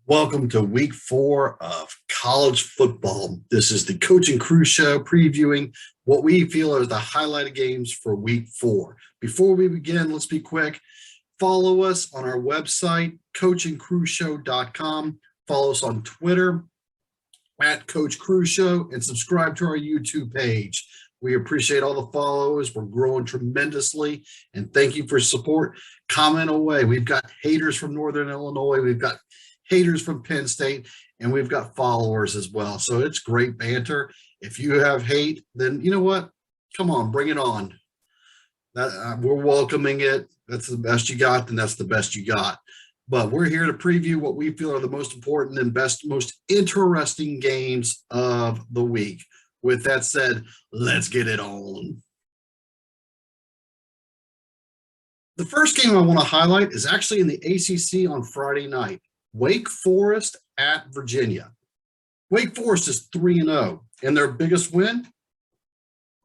Welcome to week 4 of college football. This is the Coach and Crew Show previewing what we feel are the highlighted games for week 4. Before we begin, let's be quick. Follow us on our website, coachandcrewshow.com. Follow us on Twitter at Coach Crew Show and subscribe to our YouTube page. We appreciate all the followers. We're growing tremendously, and thank you for support. Comment away. We've got haters from Northern Illinois. We've got haters from Penn State, and we've got followers as well. So it's great banter. If you have hate, then you know what? Come on, bring it on. We're welcoming it. That's the best you got, then that's the best you got. But we're here to preview what we feel are the most important and most interesting games of the week. With that said, let's get it on. The first game I want to highlight is actually in the ACC on Friday night. Wake Forest at Virginia. Wake Forest is 3-0, and their biggest win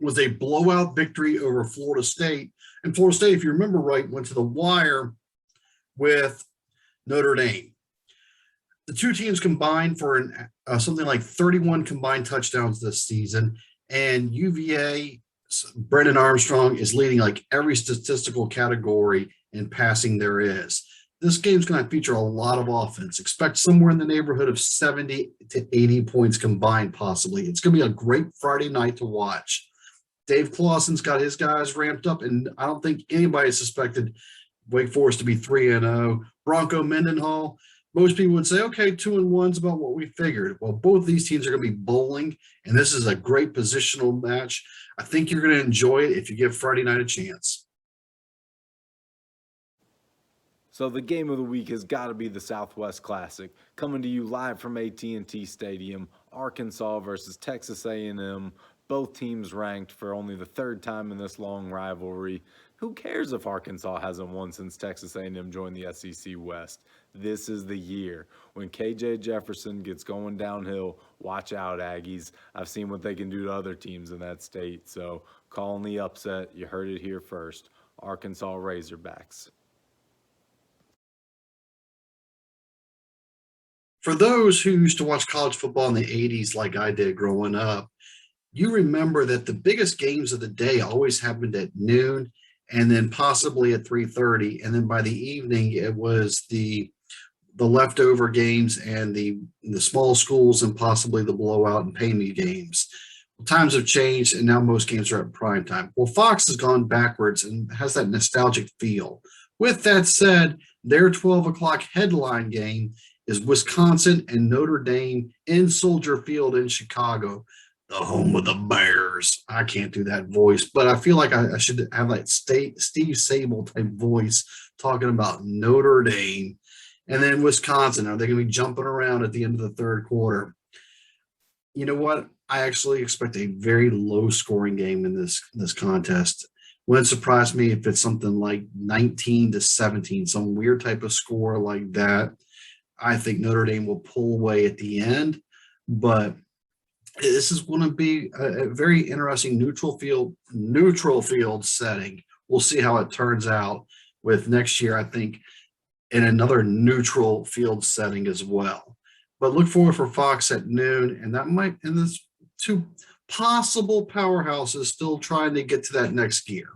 was a blowout victory over Florida State. And Florida State, if you remember right, went to the wire with Notre Dame. The two teams combined for something like 31 combined touchdowns this season, and UVA, Brendan Armstrong, is leading like every statistical category in passing there is. This game's going to feature a lot of offense. Expect somewhere in the neighborhood of 70 to 80 points combined, possibly. It's going to be a great Friday night to watch. Dave Clawson's got his guys ramped up, and I don't think anybody suspected Wake Forest to be 3-0. Bronco Mendenhall, most people would say, okay, 2-1's about what we figured. Well, both these teams are going to be bowling, and this is a great positional match. I think you're going to enjoy it if you give Friday night a chance. So the game of the week has got to be the Southwest Classic, coming to you live from AT&T Stadium. Arkansas versus Texas A&M, both teams ranked for only the third time in this long rivalry. Who cares if Arkansas hasn't won since Texas A&M joined the SEC West? This is the year. When KJ Jefferson gets going downhill, watch out, Aggies. I've seen what they can do to other teams in that state, so calling the upset, you heard it here first. Arkansas Razorbacks. For those who used to watch college football in the 80s like I did growing up, you remember that the biggest games of the day always happened at noon and then possibly at 3:30. And then by the evening, it was the leftover games and the small schools and possibly the blowout and pay me games. Well, times have changed, and now most games are at prime time. Well, Fox has gone backwards and has that nostalgic feel. With that said, their 12 o'clock headline game is Wisconsin and Notre Dame in Soldier Field in Chicago, the home of the Bears. I can't do that voice, but I feel like I should have that Steve Sable type voice talking about Notre Dame. And then Wisconsin, are they going to be jumping around at the end of the third quarter? You know what? I actually expect a very low-scoring game in this contest. Wouldn't surprise me if it's something like 19-17, some weird type of score like that. I think Notre Dame will pull away at the end, but this is going to be a very interesting neutral field setting. We'll see how it turns out with next year, I think, in another neutral field setting as well. But look forward for Fox at noon, and this two possible powerhouses still trying to get to that next gear.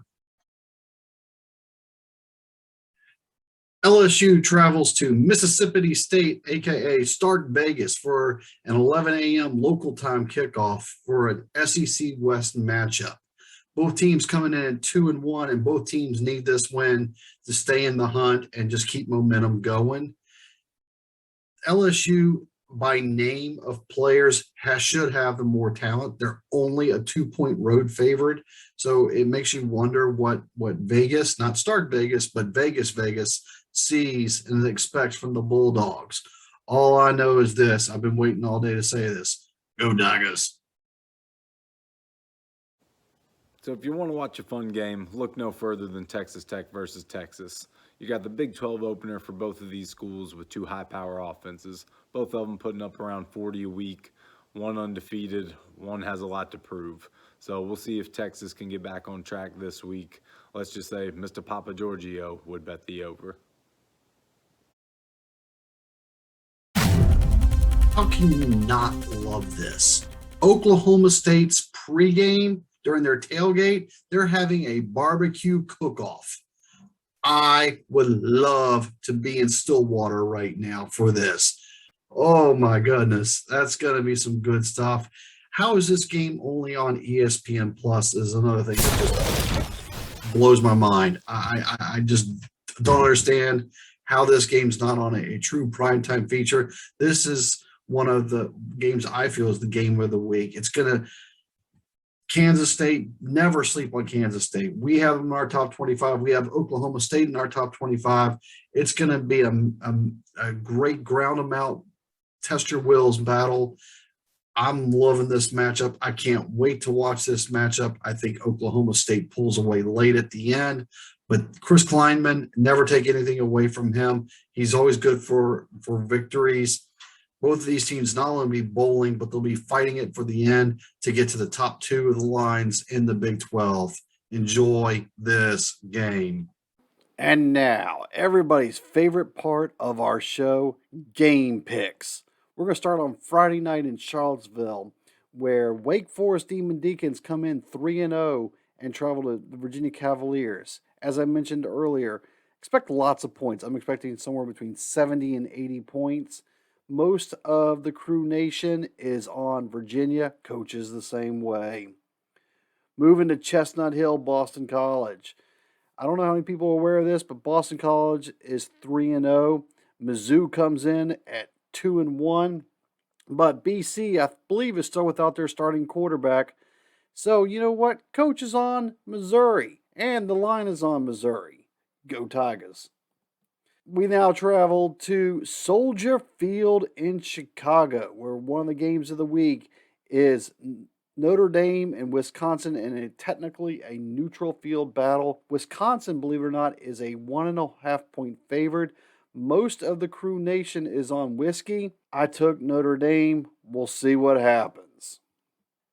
LSU travels to Mississippi State, a.k.a. Stark Vegas, for an 11 a.m. local time kickoff for an SEC West matchup. Both teams coming in at 2-1, and both teams need this win to stay in the hunt and just keep momentum going. LSU, by name of players, should have the more talent. They're only a 2-point road favorite, so it makes you wonder what Vegas, not Stark Vegas, but Vegas sees and expects from the Bulldogs. All I know is this. I've been waiting all day to say this. Go Doggers. So if you want to watch a fun game, look no further than Texas Tech versus Texas. You got the Big 12 opener for both of these schools with two high-power offenses, both of them putting up around 40 a week, one undefeated, one has a lot to prove. So we'll see if Texas can get back on track this week. Let's just say Mr. Papa Giorgio would bet the over. How can you not love this? Oklahoma State's pregame during their tailgate, they're having a barbecue cook-off. I would love to be in Stillwater right now for this. Oh my goodness, that's going to be some good stuff. How is this game only on ESPN Plus is another thing that just blows my mind. I just don't understand how this game's not on a true primetime feature. This is one of the games I feel is the game of the week. It's going to Kansas State, never sleep on Kansas State. We have them in our top 25. We have Oklahoma State in our top 25. It's going to be a great ground them out, test your wills battle. I'm loving this matchup. I can't wait to watch this matchup. I think Oklahoma State pulls away late at the end, but Chris Kleinman, never take anything away from him. He's always good for victories. Both of these teams not only be bowling, but they'll be fighting it for the end to get to the top two of the lines in the Big 12. Enjoy this game. And now, everybody's favorite part of our show, game picks. We're going to start on Friday night in Charlottesville, where Wake Forest Demon Deacons come in 3-0 and travel to the Virginia Cavaliers. As I mentioned earlier, expect lots of points. I'm expecting somewhere between 70 and 80 points. Most of the Crew Nation is on Virginia. Coaches the same way. Moving to Chestnut Hill, Boston College. I don't know how many people are aware of this, but Boston College is 3-0. Mizzou comes in at 2-1. But BC, I believe, is still without their starting quarterback. So, you know what? Coach is on Missouri, and the line is on Missouri. Go Tigers. We now travel to Soldier Field in Chicago, where one of the games of the week is Notre Dame and Wisconsin in technically a neutral field battle. Wisconsin, believe it or not, is a 1.5 point favorite. Most of the Crew Nation is on whiskey. I took Notre Dame. We'll see what happens.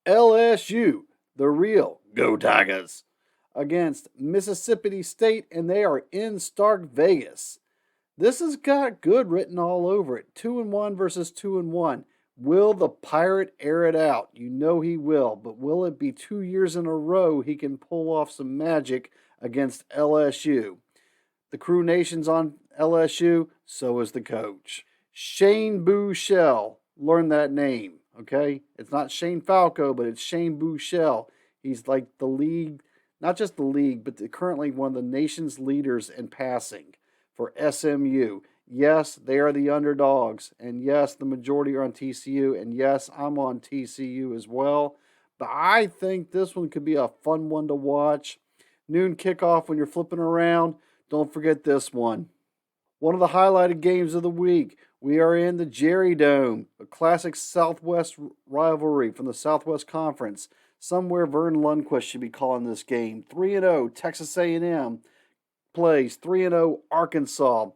LSU, the real Go Tigers, against Mississippi State, and they are in Stark Vegas. This has got good written all over it. 2-1 versus 2-1. Will the Pirate air it out? You know he will, but will it be 2 years in a row he can pull off some magic against LSU? The Crew Nation's on LSU, so is the coach. Shane Buechele, learn that name, okay? It's not Shane Falco, but it's Shane Buechele. He's like the league, not just the league, but currently one of the nation's leaders in passing for SMU. Yes, they are the underdogs. And yes, the majority are on TCU. And yes, I'm on TCU as well. But I think this one could be a fun one to watch. Noon kickoff when you're flipping around. Don't forget this one. One of the highlighted games of the week. We are in the Jerry Dome, a classic Southwest rivalry from the Southwest Conference. Somewhere Vern Lundquist should be calling this game. 3-0 Texas A&M plays 3-0 Arkansas.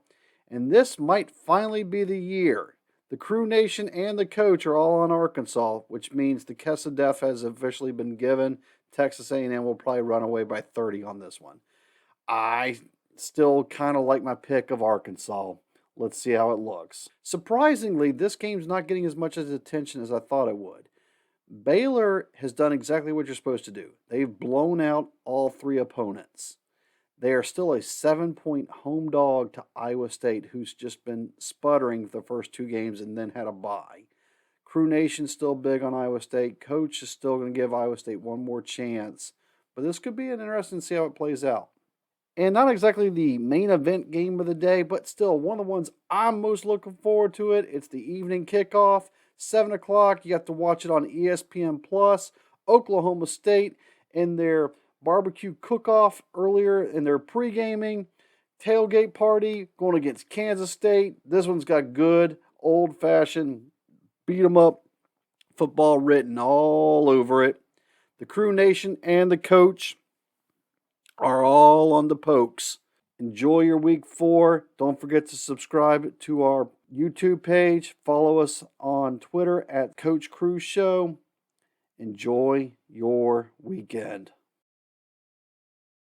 And this might finally be the year. The Crew Nation and the coach are all on Arkansas, which means the kiss of death has officially been given. Texas A&M will probably run away by 30 on this one. I still kind of like my pick of Arkansas. Let's see how it looks. Surprisingly, this game's not getting as much attention as I thought it would. Baylor has done exactly what you're supposed to do. They've blown out all three opponents. They are still a 7-point home dog to Iowa State, who's just been sputtering the first two games and then had a bye. Crew Nation's still big on Iowa State. Coach is still going to give Iowa State one more chance. But this could be an interesting to see how it plays out. And not exactly the main event game of the day, but still one of the ones I'm most looking forward to it. It's the evening kickoff, 7 o'clock. You have to watch it on ESPN Plus. Oklahoma State in their barbecue cook-off earlier in their pre-gaming tailgate party going against Kansas State. This one's got good, old-fashioned, beat-em-up football written all over it. The Crew Nation and the coach are all on the pokes. Enjoy your week 4. Don't forget to subscribe to our YouTube page. Follow us on Twitter at Coach Crew Show. Enjoy your weekend.